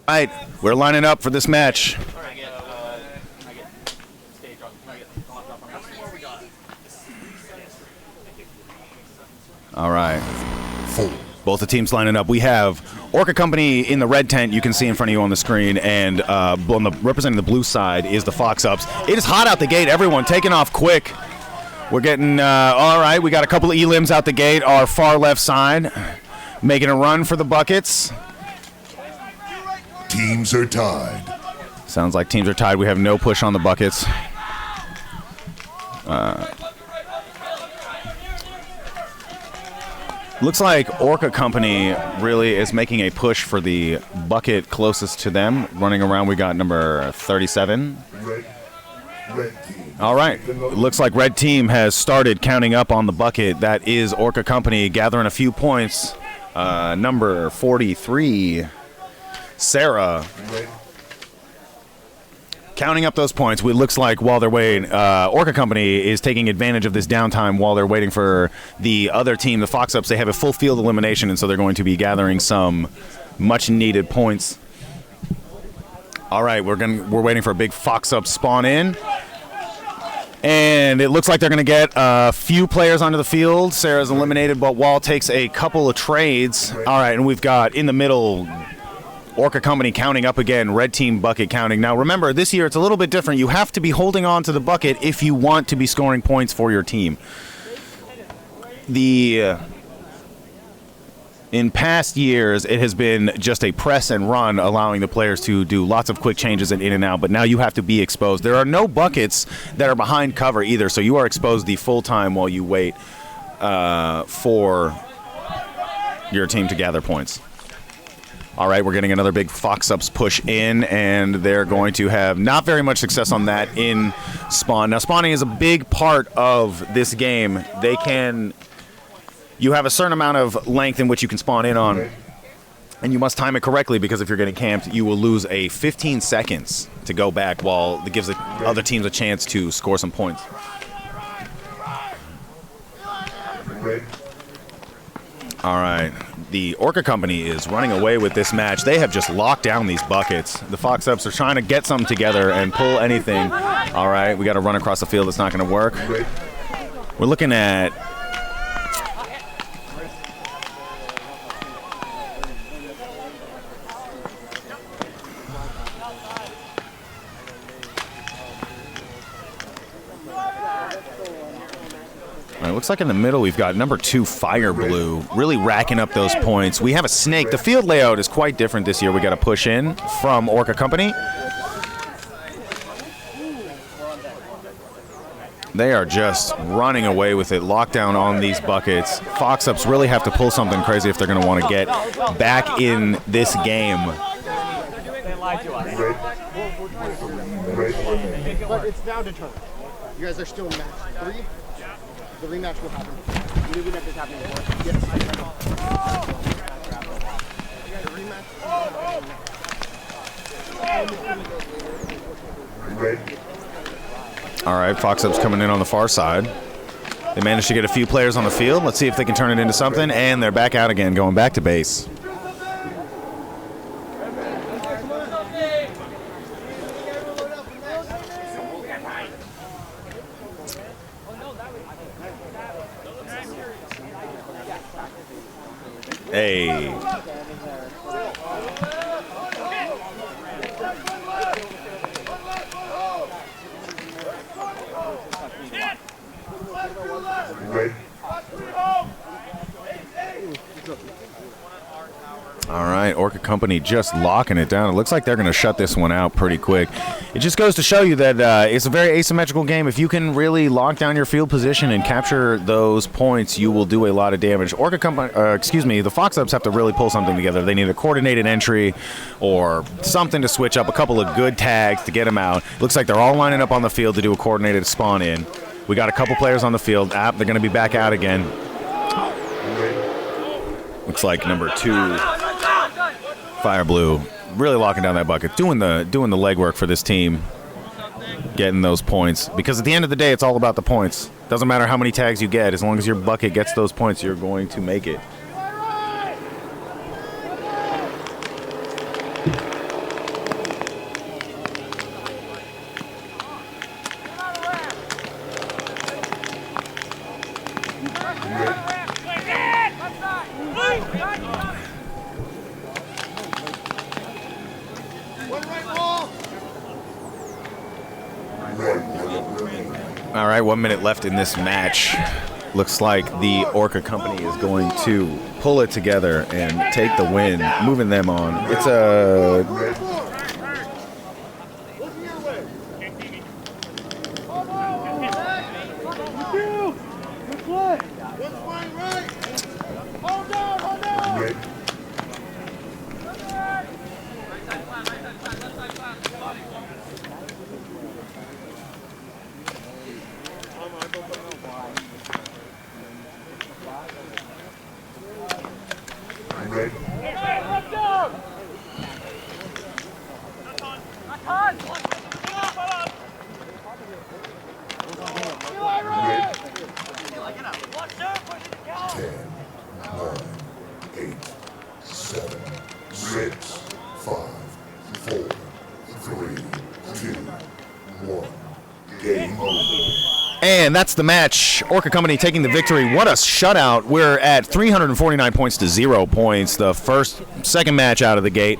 All right, we're lining up for this match. All right. Both the teams lining up. We have Orca Company in the red tent, you can see in front of you on the screen, and representing the blue side is the Fox Ups. It is hot out the gate. Everyone taking off quick. We're getting, all right, we got a couple of elims out the gate, our far left side, making a run for the buckets. Teams are tied. Sounds like teams are tied. We have no push on the buckets. Looks like Orca Company really is making a push for the bucket closest to them. Running around, we got number 37. Red team. All right. It looks like red team has started counting up on the bucket. That is Orca Company gathering a few points. Number 43, Sarah. Counting up those points. It looks like while they're waiting, Orca Company is taking advantage of this downtime while they're waiting for the other team, the Fox Ups. They have a full field elimination, and so they're going to be gathering some much-needed points. All right, we're waiting for a big Fox Up spawn in, and it looks like they're going to get a few players onto the field. Sarah's eliminated, but Wall takes a couple of trades. All right, and we've got in the middle Orca Company counting up again, red team bucket counting. Now remember, this year it's a little bit different. You have to be holding on to the bucket if you want to be scoring points for your team. In past years, it has been just a press and run, allowing the players to do lots of quick changes and in and out, but now you have to be exposed. There are no buckets that are behind cover either, so you are exposed the full time while you wait for your team to gather points. All right, we're getting another big Fox Ups push in, and they're going to have not very much success on that in spawn. Now, spawning is a big part of this game. You have a certain amount of length in which you can spawn in on, and you must time it correctly, because if you're getting camped, you will lose a 15 seconds to go back, while it gives the other teams a chance to score some points. All right. The Orca Company is running away with this match. They have just locked down these buckets. The Fox Ups are trying to get something together and pull anything. All right, we got to run across the field. It's not going to work. We're looking at... It looks like in the middle we've got number 2, Fire Blue, really racking up those points. We have a snake. The field layout is quite different this year. We got to push in from Orca Company. They are just running away with it. Lockdown on these buckets. Fox Ups really have to pull something crazy if they're going to want to get back in this game. But it's now determined. You guys are still in match 3. The rematch will happen. The rematch is happening before. Yes. The Red. All right, Fox Ups coming in on the far side. They managed to get a few players on the field. Let's see if they can turn it into something. And they're back out again, going back to base. Hey. Red. All right, Orca Company just locking it down. It looks like they're going to shut this one out pretty quick. It just goes to show you that it's a very asymmetrical game. If you can really lock down your field position and capture those points, you will do a lot of damage. Orca Company, the Fox Ups have to really pull something together. They need a coordinated entry or something to switch up, a couple of good tags to get them out. Looks like they're all lining up on the field to do a coordinated spawn in. We got a couple players on the field. They're going to be back out again. Looks like number 2, Fire Blue, really locking down that bucket, doing the legwork for this team, getting those points. Because at the end of the day, it's all about the points. Doesn't matter how many tags you get, as long as your bucket gets those points, you're going to make it. All right, 1 minute left in this match. Looks like the Orca company is going to pull it together and take the win, moving them on. It's a Red. Red. Red. 10, 9, 8, 7, 6, 5, 4, 3, 2, 1. Game over. And that's the match. Orca Company taking the victory. What a shutout. We're at 349 points to 0 points. The second match out of the gate.